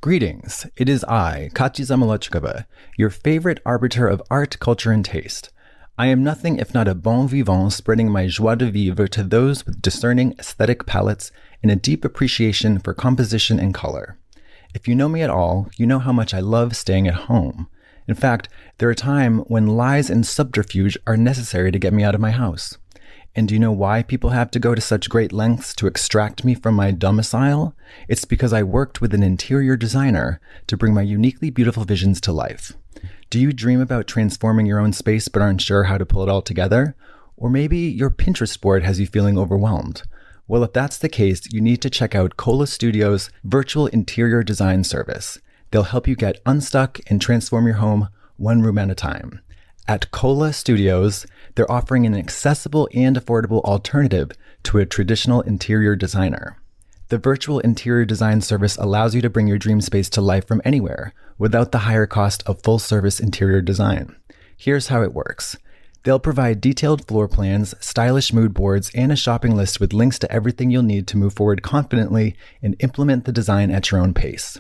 Greetings, it is I, Katya Zamolodchikova, your favorite arbiter of art, culture, and taste. I am nothing if not a bon vivant spreading my joie de vivre to those with discerning aesthetic palates and a deep appreciation for composition and color. If you know me at all, you know how much I love staying at home. In fact, there are times when lies and subterfuge are necessary to get me out of my house. And do you know why people have to go to such great lengths to extract me from my domicile? It's because I worked with an interior designer to bring my uniquely beautiful visions to life. Do you dream about transforming your own space but aren't sure how to pull it all together? Or maybe your Pinterest board has you feeling overwhelmed? Well, if that's the case, you need to check out Kola Studio's virtual interior design service. They'll help you get unstuck and transform your home one room at a time. At Kola Studios, they're offering an accessible and affordable alternative to a traditional interior designer. The virtual interior design service allows you to bring your dream space to life from anywhere without the higher cost of full-service interior design. Here's how it works. They'll provide detailed floor plans, stylish mood boards, and a shopping list with links to everything you'll need to move forward confidently and implement the design at your own pace.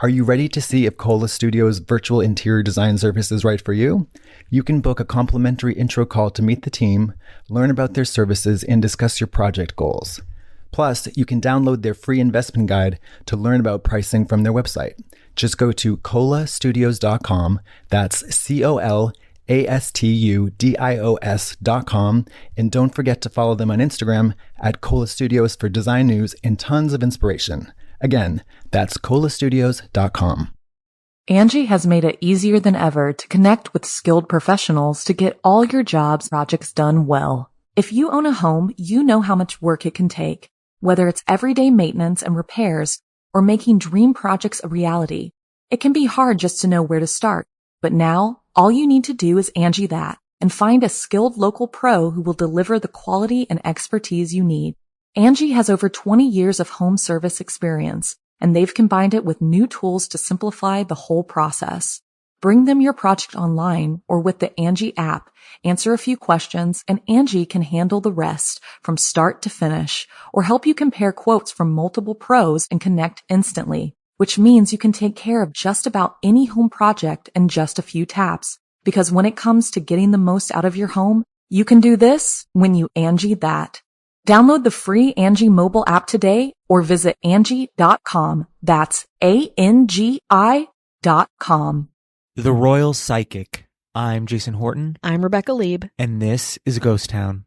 Are you ready to see if Kola Studio's virtual interior design service is right for you? You can book a complimentary intro call to meet the team, learn about their services, and discuss your project goals. Plus, you can download their free investment guide to learn about pricing from their website. Just go to kolastudios.com, that's KOLASTUDIOS.com, and don't forget to follow them on Instagram at Kola Studios for design news and tons of inspiration. Again, that's kolastudios.com. Angie has made it easier than ever to connect with skilled professionals to get all your jobs projects done well. If you own a home, you know how much work it can take, whether it's everyday maintenance and repairs or making dream projects a reality. It can be hard just to know where to start, but now all you need to do is Angie that and find a skilled local pro who will deliver the quality and expertise you need. Angie has over 20 years of home service experience, and they've combined it with new tools to simplify the whole process. Bring them your project online or with the Angie app, answer a few questions, and Angie can handle the rest from start to finish, or help you compare quotes from multiple pros and connect instantly, which means you can take care of just about any home project in just a few taps. Because when it comes to getting the most out of your home, you can do this when you Angie that. Download the free Angie mobile app today or visit Angie.com. That's ANGI.com. The Royal Psychic. I'm Jason Horton. I'm Rebecca Lieb. And this is Ghost Town.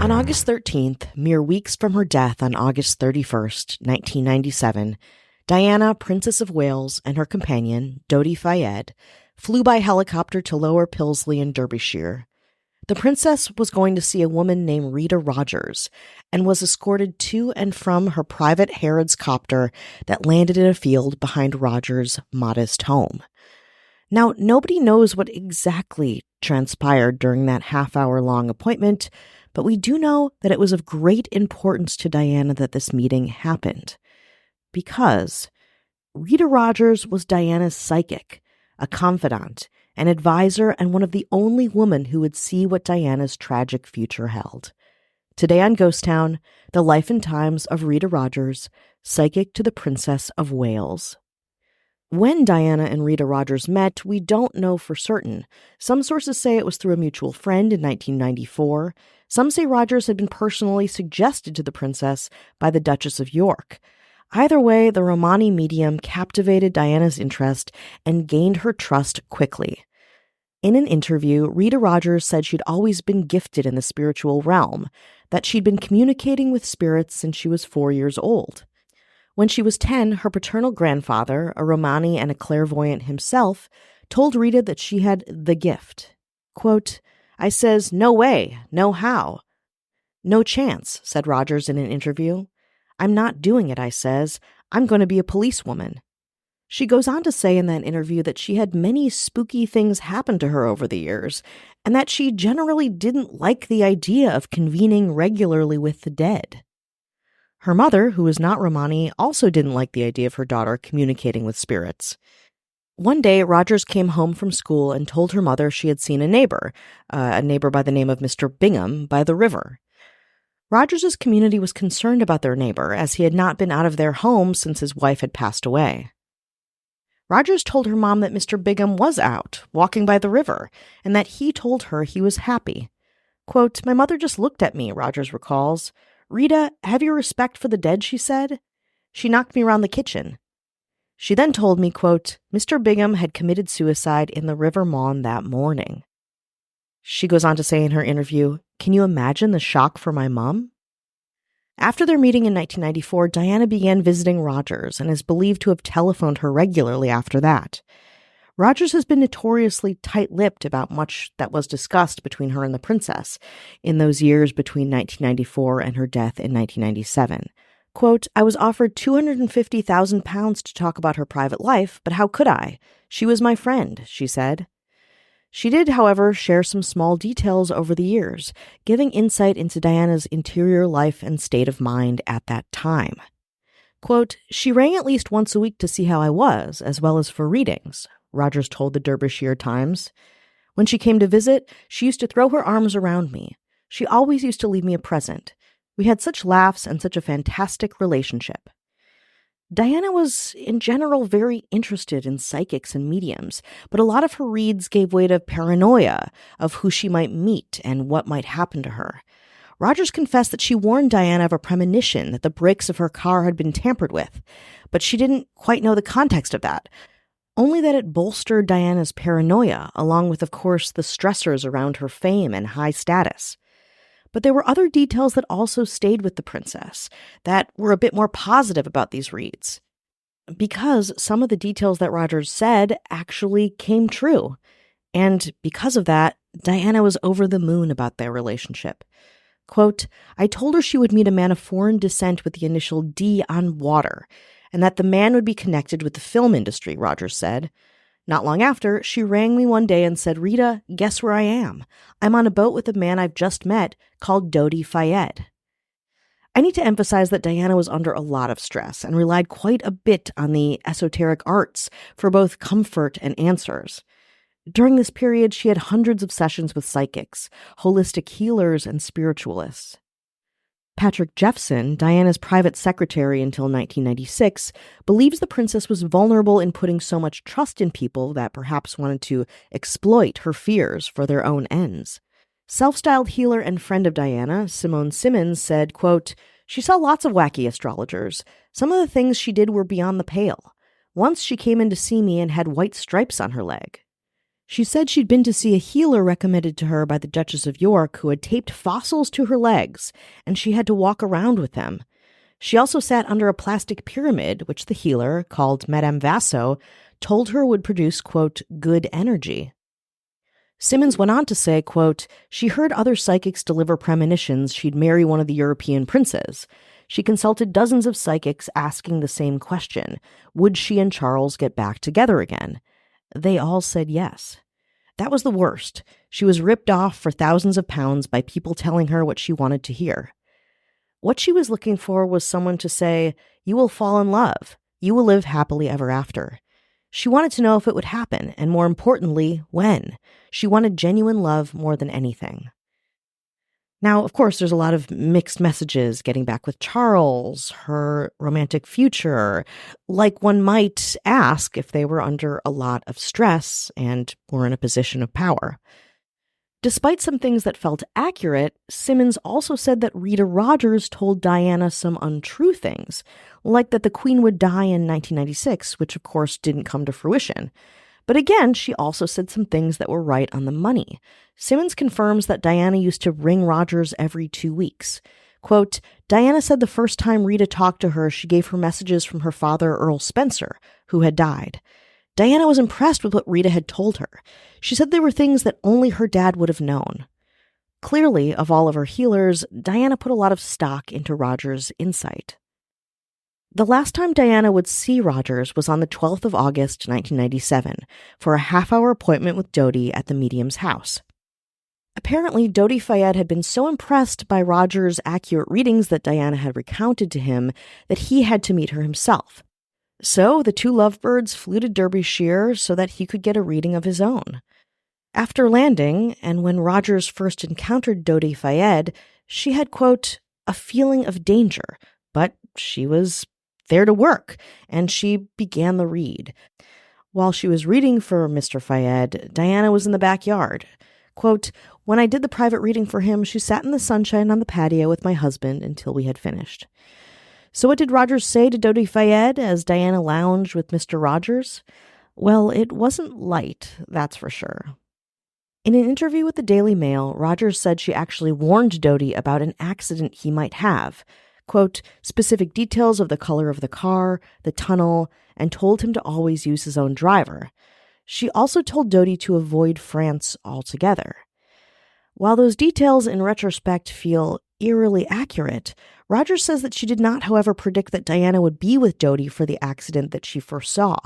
On August 13th, mere weeks from her death on August 31st, 1997, Diana, Princess of Wales, and her companion, Dodi Fayed, flew by helicopter to Lower Pilsley in Derbyshire. The princess was going to see a woman named Rita Rogers and was escorted to and from her private Harrods copter that landed in a field behind Rogers' modest home. Now, nobody knows what exactly transpired during that half-hour-long appointment, but we do know that it was of great importance to Diana that this meeting happened. Because Rita Rogers was Diana's psychic, a confidant, an advisor, and one of the only women who would see what Diana's tragic future held. Today on Ghost Town, the life and times of Rita Rogers, psychic to the Princess of Wales. When Diana and Rita Rogers met, we don't know for certain. Some sources say it was through a mutual friend in 1994. Some say Rogers had been personally suggested to the princess by the Duchess of York. Either way, the Romani medium captivated Diana's interest and gained her trust quickly. In an interview, Rita Rogers said she'd always been gifted in the spiritual realm, that she'd been communicating with spirits since she was 4 years old. When she was 10, her paternal grandfather, a Romani and a clairvoyant himself, told Rita that she had the gift. Quote, "I says, no way, no how. No chance," said Rogers in an interview. "I'm not doing it," I says. "I'm going to be a policewoman." She goes on to say in that interview that she had many spooky things happen to her over the years, and that she generally didn't like the idea of convening regularly with the dead. Her mother, who was not Romani, also didn't like the idea of her daughter communicating with spirits. One day, Rogers came home from school and told her mother she had seen a neighbor by the name of Mr. Bingham, by the river. Rogers's community was concerned about their neighbor, as he had not been out of their home since his wife had passed away. Rogers told her mom that Mr. Bingham was out, walking by the river, and that he told her he was happy. Quote, "My mother just looked at me," Rogers recalls. "Rita, have you respect for the dead," she said. "She knocked me around the kitchen." She then told me, quote, "Mr. Bingham had committed suicide in the River Mon that morning." She goes on to say in her interview, "Can you imagine the shock for my mom?" After their meeting in 1994, Diana began visiting Rogers and is believed to have telephoned her regularly after that. Rogers has been notoriously tight-lipped about much that was discussed between her and the princess in those years between 1994 and her death in 1997. Quote, "I was offered £250,000 to talk about her private life, but how could I? She was my friend," she said. She did, however, share some small details over the years, giving insight into Diana's interior life and state of mind at that time. Quote, "She rang at least once a week to see how I was, as well as for readings," Rogers told the Derbyshire Times. "When she came to visit, she used to throw her arms around me. She always used to leave me a present. We had such laughs and such a fantastic relationship." Diana was, in general, very interested in psychics and mediums, but a lot of her reads gave way to paranoia of who she might meet and what might happen to her. Rogers confessed that she warned Diana of a premonition that the brakes of her car had been tampered with, but she didn't quite know the context of that, only that it bolstered Diana's paranoia, along with, of course, the stressors around her fame and high status. But there were other details that also stayed with the princess that were a bit more positive about these reads, because some of the details that Rogers said actually came true. And because of that, Diana was over the moon about their relationship. Quote, "I told her she would meet a man of foreign descent with the initial D on water, and that the man would be connected with the film industry," Rogers said. "Not long after, she rang me one day and said, 'Rita, guess where I am? I'm on a boat with a man I've just met called Dodi Fayed.'" I need to emphasize that Diana was under a lot of stress and relied quite a bit on the esoteric arts for both comfort and answers. During this period, she had hundreds of sessions with psychics, holistic healers, and spiritualists. Patrick Jeffson, Diana's private secretary until 1996, believes the princess was vulnerable in putting so much trust in people that perhaps wanted to exploit her fears for their own ends. Self-styled healer and friend of Diana, Simone Simmons, said, quote, "She saw lots of wacky astrologers. Some of the things she did were beyond the pale. Once she came in to see me and had white stripes on her leg. She said she'd been to see a healer recommended to her by the Duchess of York who had taped fossils to her legs, and she had to walk around with them. She also sat under a plastic pyramid, which the healer, called Madame Vasso, told her would produce, quote, good energy." Simmons went on to say, quote, "She heard other psychics deliver premonitions she'd marry one of the European princes. She consulted dozens of psychics asking the same question. Would she and Charles get back together again? They all said yes. That was the worst. She was ripped off for thousands of pounds by people telling her what she wanted to hear. What she was looking for was someone to say, 'You will fall in love. You will live happily ever after.' She wanted to know if it would happen, and more importantly, when. She wanted genuine love more than anything." Now, of course, there's a lot of mixed messages getting back with Charles, her romantic future, like one might ask if they were under a lot of stress and were in a position of power. Despite some things that felt accurate, Simmons also said that Rita Rogers told Diana some untrue things, like that the Queen would die in 1996, which of course didn't come to fruition. But again, she also said some things that were right on the money. Simmons confirms that Diana used to ring Rogers every 2 weeks. Quote, "Diana said the first time Rita talked to her, she gave her messages from her father, Earl Spencer, who had died. Diana was impressed with what Rita had told her. She said there were things that only her dad would have known." Clearly, of all of her healers, Diana put a lot of stock into Rogers' insight. The last time Diana would see Rogers was on the 12th of August, 1997, for a half-hour appointment with Dodi at the medium's house. Apparently, Dodi Fayed had been so impressed by Roger's accurate readings that Diana had recounted to him that he had to meet her himself. So the two lovebirds flew to Derbyshire so that he could get a reading of his own. After landing, and when Rogers first encountered Dodi Fayed, she had, quote, a feeling of danger, but she was there to work, and she began the read. While she was reading for Mr. Fayed, Diana was in the backyard. Quote, when I did the private reading for him, she sat in the sunshine on the patio with my husband until we had finished. So what did Rogers say to Dodi Fayed as Diana lounged with Mr. Rogers? Well, it wasn't light, that's for sure. In an interview with the Daily Mail, Rogers said she actually warned Dodi about an accident he might have. Quote, specific details of the color of the car, the tunnel, and told him to always use his own driver. She also told Dodi to avoid France altogether. While those details in retrospect feel eerily accurate, Rogers says that she did not, however, predict that Diana would be with Dodi for the accident that she foresaw.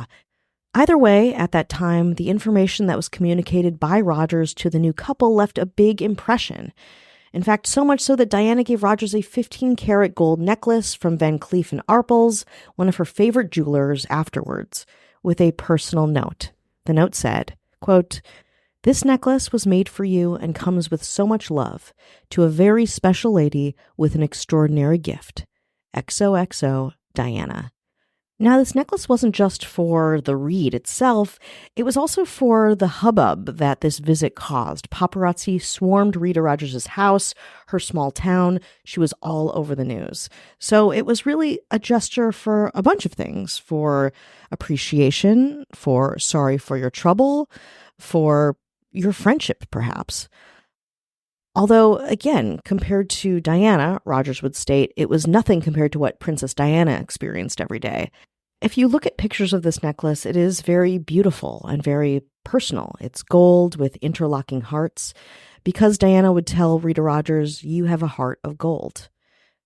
Either way, at that time, the information that was communicated by Rogers to the new couple left a big impression. In fact, so much so that Diana gave Rogers a 15-karat gold necklace from Van Cleef & Arpels, one of her favorite jewelers, afterwards, with a personal note. The note said, quote, this necklace was made for you and comes with so much love to a very special lady with an extraordinary gift. XOXO, Diana. Now, this necklace wasn't just for the read itself, it was also for the hubbub that this visit caused. Paparazzi swarmed Rita Rogers' house, her small town. She was all over the news. So it was really a gesture for a bunch of things, for appreciation, for sorry for your trouble, for your friendship, perhaps. Although, again, compared to Diana, Rogers would state, it was nothing compared to what Princess Diana experienced every day. If you look at pictures of this necklace, it is very beautiful and very personal. It's gold with interlocking hearts, because Diana would tell Rita Rogers, you have a heart of gold.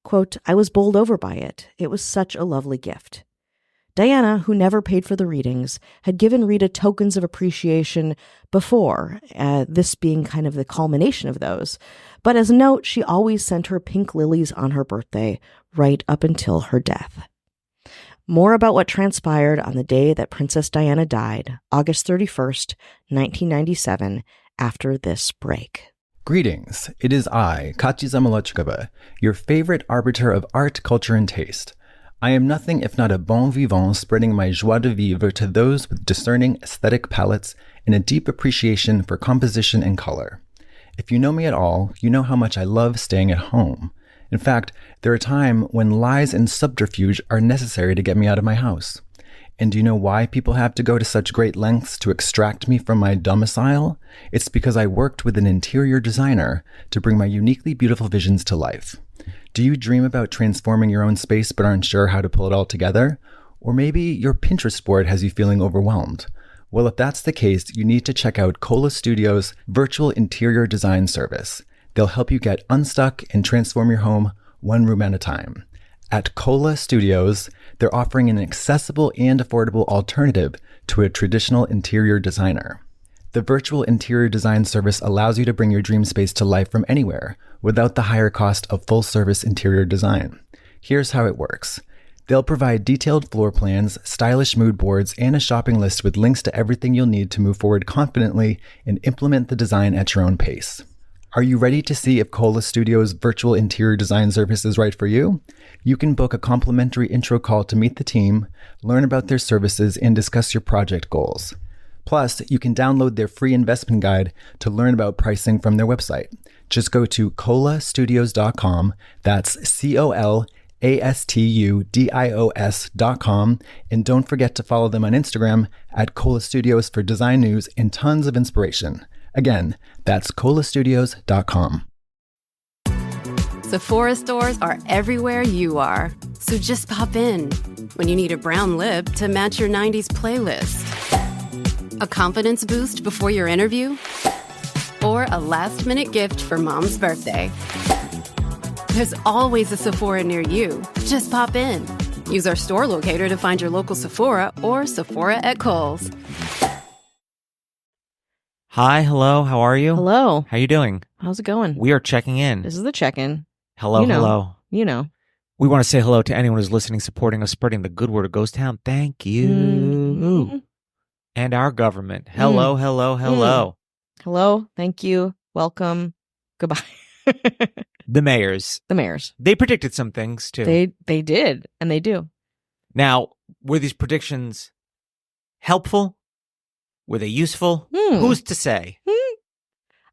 Quote, I was bowled over by it. It was such a lovely gift. Diana, who never paid for the readings, had given Rita tokens of appreciation before, this being kind of the culmination of those. But as a note, she always sent her pink lilies on her birthday, right up until her death. More about what transpired on the day that Princess Diana died, August 31st, 1997, after this break. Greetings, it is I, Kachi Zamolodchikova, your favorite arbiter of art, culture, and taste. I am nothing if not a bon vivant spreading my joie de vivre to those with discerning aesthetic palates and a deep appreciation for composition and color. If you know me at all, you know how much I love staying at home. In fact, there are times when lies and subterfuge are necessary to get me out of my house. And do you know why people have to go to such great lengths to extract me from my domicile? It's because I worked with an interior designer to bring my uniquely beautiful visions to life. Do you dream about transforming your own space but aren't sure how to pull it all together? Or maybe your Pinterest board has you feeling overwhelmed? Well, if that's the case, you need to check out Kola Studio's virtual interior design service. They'll help you get unstuck and transform your home one room at a time. At Kola Studios, they're offering an accessible and affordable alternative to a traditional interior designer. The virtual interior design service allows you to bring your dream space to life from anywhere without the higher cost of full-service interior design. Here's how it works. They'll provide detailed floor plans, stylish mood boards, and a shopping list with links to everything you'll need to move forward confidently and implement the design at your own pace. Are you ready to see if Kola Studio's virtual interior design service is right for you? You can book a complimentary intro call to meet the team, learn about their services, and discuss your project goals. Plus, you can download their free investment guide to learn about pricing from their website. Just go to kolastudios.com, that's KOLASTUDIOS.com, and don't forget to follow them on Instagram at Kola Studios for design news and tons of inspiration. Again, that's kolastudios.com. Sephora stores are everywhere you are. So just pop in when you need a brown lip to match your 90s playlist. A confidence boost before your interview? Or a last-minute gift for mom's birthday? There's always a Sephora near you. Just pop in. Use our store locator to find your local Sephora or Sephora at Kohl's. Hi, hello, how are you? Hello. How you doing? How's it going? We are checking in. This is the check-in. Hello, You know. hello. You know. We want to say hello to anyone who's listening, supporting us, spreading the good word of Ghost Town. Thank you. Mhm. And our government. Hello, hello, hello. Hello. Thank you. Welcome. Goodbye. The mayors. The mayors. They predicted some things, too. They did, and they do. Now, were these predictions helpful? Were they useful? Who's to say?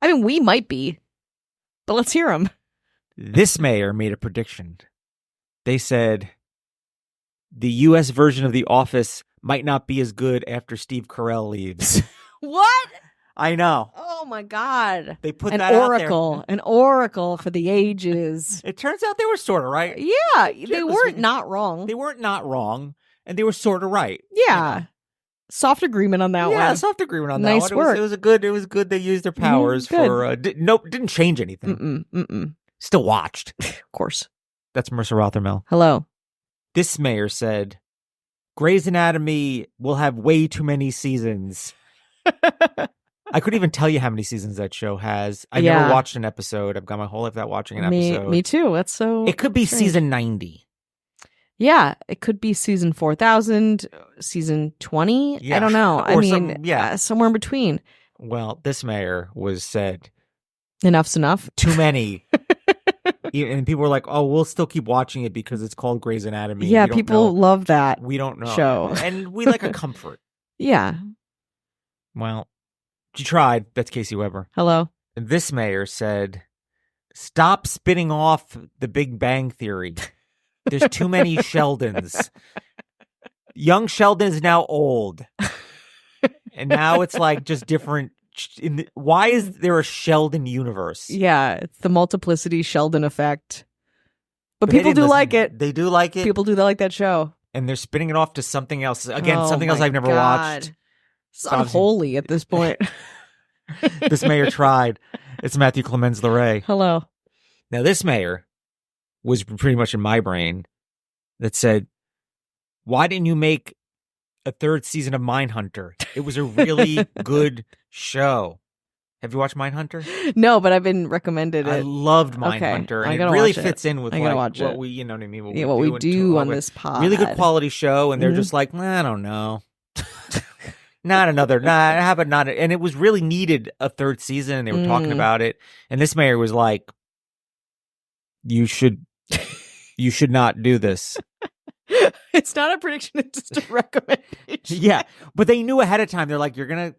I mean, we might be, but let's hear them. This mayor made a prediction. They said the U.S. version of The Office might not be as good after Steve Carell leaves. What? I know. Oh my God! They put An that out oracle, an oracle for the ages. there. It turns out they were sort of right. Yeah, they Generally weren't speaking, not wrong. They weren't not wrong, and they were sort of right. Yeah, soft agreement on that Yeah, one. soft agreement on Nice that one. work. It was good. They used their powers good. for. Didn't change anything. Mm-mm. Still watched. Of course. That's Mercer Rothermel. Hello. This mayor said, Grey's Anatomy will have way too many seasons. I couldn't even tell you how many seasons that show has. I Yeah. never watched an episode. I've got my whole life without watching an episode. Me too. That's so. It could be strange. season 90. Yeah, it could be season 4000, season 20. Yeah, I don't know. I or mean, somewhere in between. Well, this mayor said Enough's enough. too many. And people were like, oh, we'll still keep watching it because it's called Grey's Anatomy. Yeah, We don't people know. love that. We don't know. show. And we like a comfort. Yeah. Well, she tried. That's Casey Weber. Hello. And this mayor said, stop spinning off the Big Bang Theory. There's too many Sheldons. Young Sheldon is now old. And now it's like just different. Why is there a Sheldon universe? Yeah, it's the multiplicity Sheldon effect. But they people didn't do listen. like it. They do like it. People do like that show. And they're spinning it off to something else. Again, Oh something else my I've never God. watched. It's unholy at this point. This mayor tried. It's Matthew Clemens Leray. Hello. Now, this mayor was pretty much in my brain that said, why didn't you make a third season of Mindhunter? It was a really good show. Have you watched Mindhunter? No, but I've been recommended I it. loved Okay, Mindhunter. I And it gotta really watch it. fits in with I gotta like watch what it. we, you know what I mean? What we do on and this pod. Really good quality show. And they're Mhm. just like, I don't know. Not another, how about not? And it was really needed a third season. And they were talking about it. And this mayor was like, you should not do this. It's not a prediction, it's just a recommendation. Yeah, but they knew ahead of time. They're like, you're gonna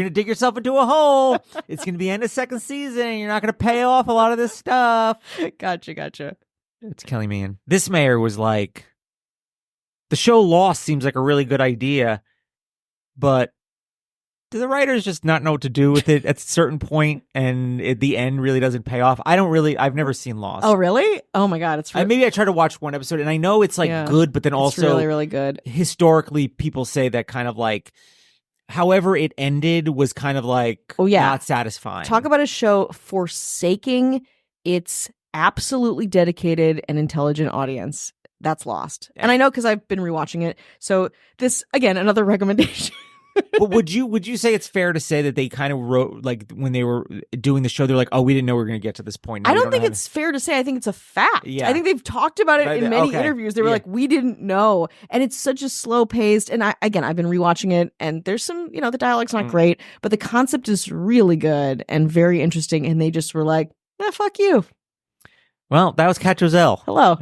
dig yourself into a hole. It's gonna be end of second season. And you're not gonna pay off a lot of this stuff. Gotcha. It's Kelly Meehan. This mayor was like, the show Lost seems like a really good idea, but do the writers just not know what to do with it at a certain point, and at the end really doesn't pay off? I've never seen Lost. Oh, really? Oh my God, it's Maybe I tried to watch one episode, and I know it's like Yeah. good, but then it's also really, really good. historically people say that kind of like however it ended was kind of like not satisfying. Talk about a show forsaking its absolutely dedicated and intelligent audience. That's Lost. And I know because I've been rewatching it. So this, again, another recommendation. But would you say it's fair to say that they kind of wrote, like when they were doing the show, they're like, oh, we didn't know we were going to get to this point. Now I we don't think know it's fair to say. I think it's a fact. Yeah. I think they've talked about it in many Okay. interviews. They were Yeah. like, we didn't know. And it's such a slow paced. And I've been rewatching it and there's some, the dialogue's not great, but the concept is really good and very interesting. And they just were like, fuck you. Well, that was Kat Giselle. Hello.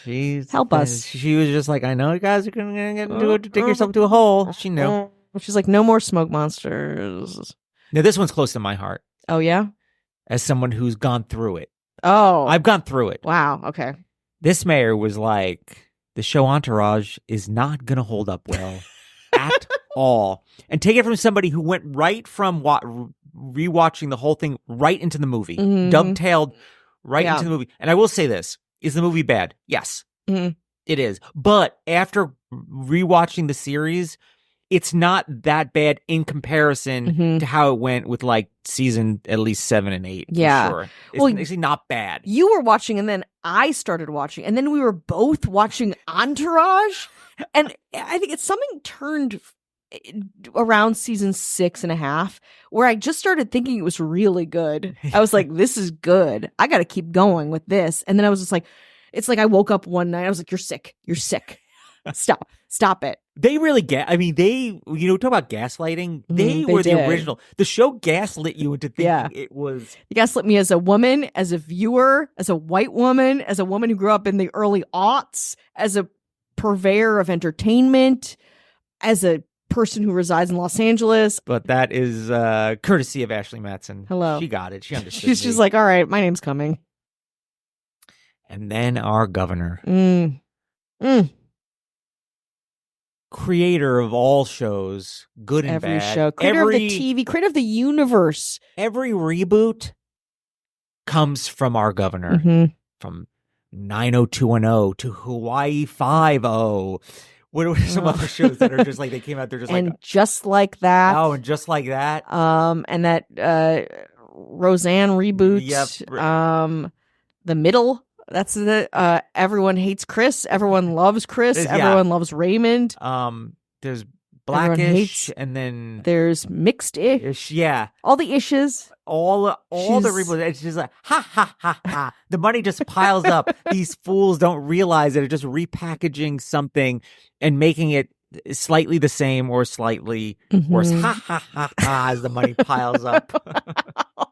She's Help us. She was just like, I know you guys are going to get into it to dig yourself into a hole. She knew. She's like, no more smoke monsters. Now, this one's close to my heart Oh, yeah? as someone who's gone through it. Oh. I've gone through it. Wow. Okay. This mayor was like, the show Entourage is not going to hold up well at all. And take it from somebody who went right from rewatching the whole thing right into the movie, Mhm. dovetailed right Yeah. into the movie. And I will say this, is the movie bad? Yes, Mhm. it is. But after rewatching the series, it's not that bad in comparison Mhm. to how it went with like season at least 7 and 8. Yeah. For sure. It's Well, actually not bad. You were watching and then I started watching and then we were both watching Entourage. And I think it's something turned around season 6.5, where I just started thinking it was really good. I was like, this is good. I got to keep going with this. And then I was just like, it's like I woke up one night. I was like, you're sick. You're sick. Stop it. They really talk about gaslighting. They were the original. The show gaslit you into thinking it was. You gaslit me as a woman, as a viewer, as a white woman, as a woman who grew up in the early aughts, as a purveyor of entertainment, as a person who resides in Los Angeles. But that is courtesy of Ashley Matson. Hello. She got it. She understood. She's just like, all right, my name's coming. And then our governor. Creator of all shows, good and every bad. Show. Creator of the TV, creator of the universe. Every reboot comes from our governor. From 90210 to Hawaii 5-0. What are some other shows that are just like, they came out, they're just and just like that. Oh, and just like that. And that Roseanne reboot. Yep. The Middle. That's the Everyone Hates Chris. Everyone loves Chris. Everyone loves Raymond. There's Blackish, and then there's Mixed-ish. Yeah. All the ishes. All the reboots. It's just like, ha, ha, ha, ha. The money just piles up. These fools don't realize that they're just repackaging something and making it slightly the same or slightly worse. Ha, ha, ha, ha, as the money piles up.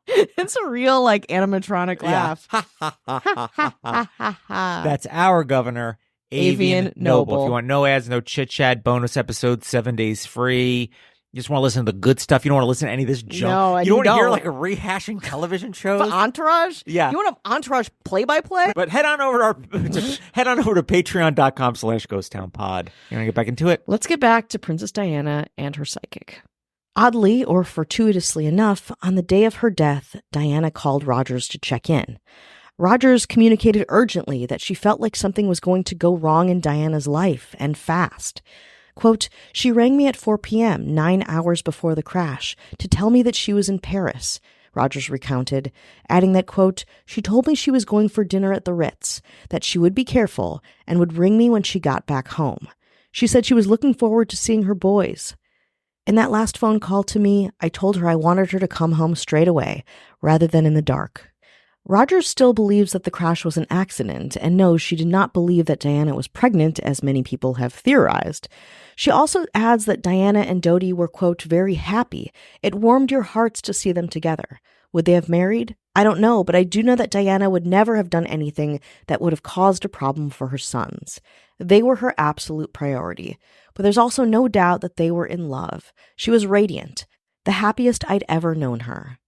It's a real, like, animatronic laugh. Ha, ha, ha, ha, ha, ha, ha. That's our governor, Avian Noble. If you want no ads, no chit-chat, bonus episodes, 7 days free. You just want to listen to the good stuff. You don't want to listen to any of this junk. No, you don't want to hear like a rehashing television shows. For Entourage? Yeah. You want an Entourage play-by-play? But head on over to patreon.com/ghosttownpod. You want to get back into it? Let's get back to Princess Diana and her psychic. Oddly, or fortuitously enough, on the day of her death, Diana called Rogers to check in. Rogers communicated urgently that she felt like something was going to go wrong in Diana's life, and fast. Quote, she rang me at 4 p.m., 9 hours before the crash, to tell me that she was in Paris, Rogers recounted, adding that, quote, she told me she was going for dinner at the Ritz, that she would be careful, and would ring me when she got back home. She said she was looking forward to seeing her boys. In that last phone call to me, I told her I wanted her to come home straight away, rather than in the dark. Rogers still believes that the crash was an accident, and knows she did not believe that Diana was pregnant, as many people have theorized. She also adds that Diana and Dodi were, quote, very happy. It warmed your hearts to see them together. Would they have married? I don't know, but I do know that Diana would never have done anything that would have caused a problem for her sons. They were her absolute priority. But there's also no doubt that they were in love. She was radiant, the happiest I'd ever known her.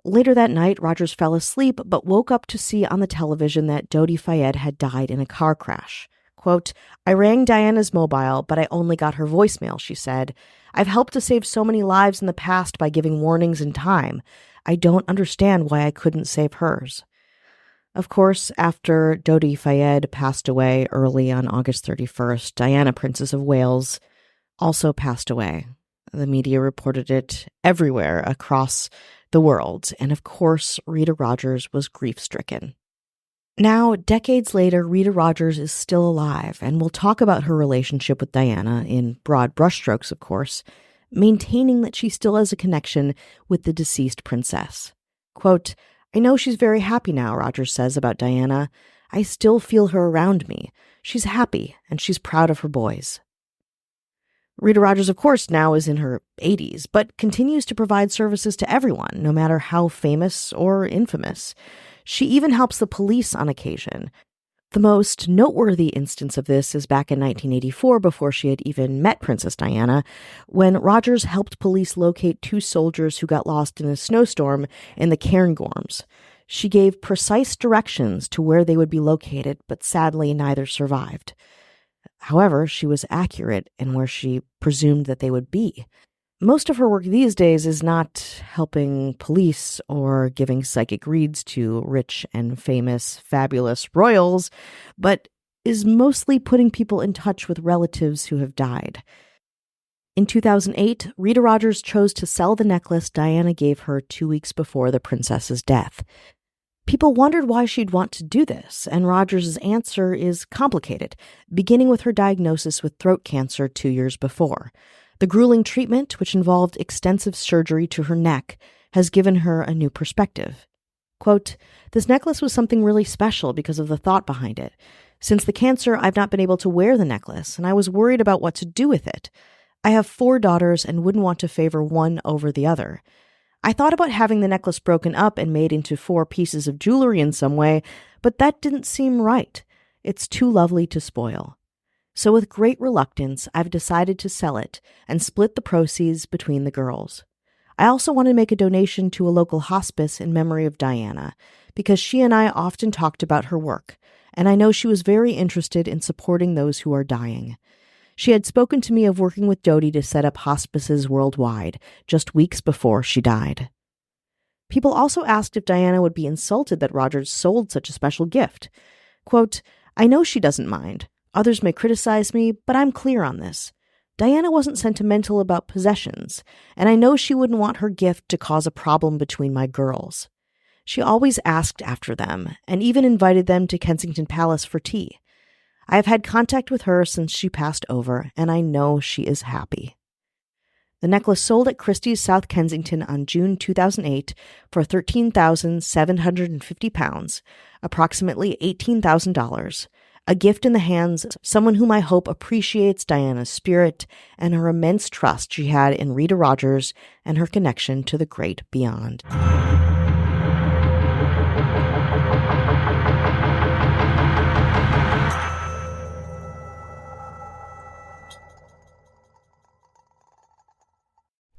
Later that night, Rogers fell asleep, but woke up to see on the television that Dodi Fayed had died in a car crash. Quote, I rang Diana's mobile, but I only got her voicemail, she said. I've helped to save so many lives in the past by giving warnings in time. I don't understand why I couldn't save hers. Of course, after Dodi Fayed passed away early on August 31st, Diana, Princess of Wales, also passed away. The media reported it everywhere across the world, and of course, Rita Rogers was grief-stricken. Now, decades later, Rita Rogers is still alive, and we'll talk about her relationship with Diana in broad brushstrokes, of course, maintaining that she still has a connection with the deceased princess. Quote, I know she's very happy now, Rogers says about Diana. I still feel her around me. She's happy, and she's proud of her boys. Rita Rogers, of course, now is in her 80s, but continues to provide services to everyone, no matter how famous or infamous. She even helps the police on occasion. The most noteworthy instance of this is back in 1984, before she had even met Princess Diana, when Rogers helped police locate 2 soldiers who got lost in a snowstorm in the Cairngorms. She gave precise directions to where they would be located, but sadly neither survived. However, she was accurate in where she presumed that they would be. Most of her work these days is not helping police or giving psychic reads to rich and famous, fabulous royals, but is mostly putting people in touch with relatives who have died. In 2008, Rita Rogers chose to sell the necklace Diana gave her 2 weeks before the princess's death. People wondered why she'd want to do this, and Rogers' answer is complicated, beginning with her diagnosis with throat cancer 2 years before. The grueling treatment, which involved extensive surgery to her neck, has given her a new perspective. Quote, "This necklace was something really special because of the thought behind it. Since the cancer, I've not been able to wear the necklace, and I was worried about what to do with it. I have 4 daughters and wouldn't want to favor one over the other. I thought about having the necklace broken up and made into 4 pieces of jewelry in some way, but that didn't seem right. It's too lovely to spoil. So with great reluctance, I've decided to sell it and split the proceeds between the girls. I also want to make a donation to a local hospice in memory of Diana, because she and I often talked about her work, and I know she was very interested in supporting those who are dying. She had spoken to me of working with Dodie to set up hospices worldwide, just weeks before she died." People also asked if Diana would be insulted that Rogers sold such a special gift. Quote, "I know she doesn't mind. Others may criticize me, but I'm clear on this. Diana wasn't sentimental about possessions, and I know she wouldn't want her gift to cause a problem between my girls. She always asked after them, and even invited them to Kensington Palace for tea. I have had contact with her since she passed over, and I know she is happy." The necklace sold at Christie's South Kensington on June 2008 for £13,750, approximately $18,000, a gift in the hands of someone whom I hope appreciates Diana's spirit and her immense trust she had in Rita Rogers and her connection to the great beyond.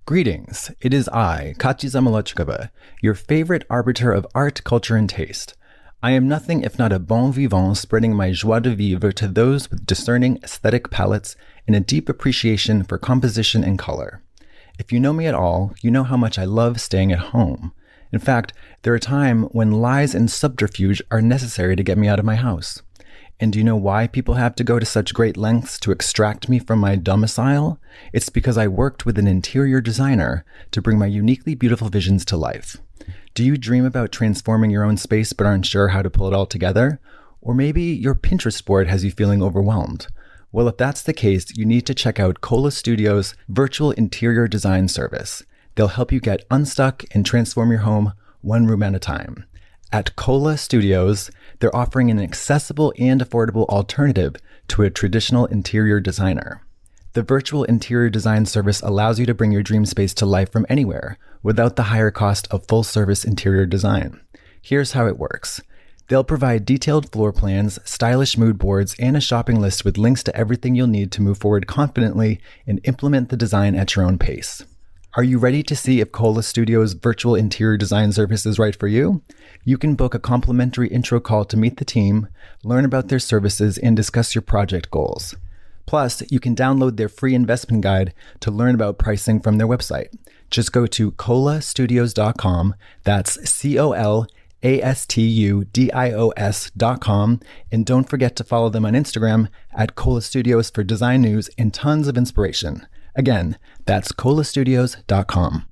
Greetings, it is I, Kachi Zamolodchikova, your favorite arbiter of art, culture, and taste. I am nothing if not a bon vivant spreading my joie de vivre to those with discerning aesthetic palates and a deep appreciation for composition and color. If you know me at all, you know how much I love staying at home. In fact, there are times when lies and subterfuge are necessary to get me out of my house. And do you know why people have to go to such great lengths to extract me from my domicile? It's because I worked with an interior designer to bring my uniquely beautiful visions to life. Do you dream about transforming your own space but aren't sure how to pull it all together? Or maybe your Pinterest board has you feeling overwhelmed? Well, if that's the case, you need to check out Kola Studios' virtual interior design service. They'll help you get unstuck and transform your home one room at a time. At Kola Studios, they're offering an accessible and affordable alternative to a traditional interior designer. The virtual interior design service allows you to bring your dream space to life from anywhere without the higher cost of full-service interior design. Here's how it works. They'll provide detailed floor plans, stylish mood boards, and a shopping list with links to everything you'll need to move forward confidently and implement the design at your own pace. Are you ready to see if Kola Studios' virtual interior design service is right for you? You can book a complimentary intro call to meet the team, learn about their services, and discuss your project goals. Plus, you can download their free investment guide to learn about pricing from their website. Just go to kolastudios.com, that's KOLASTUDIOS.com, and don't forget to follow them on Instagram at Kola Studios for design news and tons of inspiration. Again, that's kolastudios.com.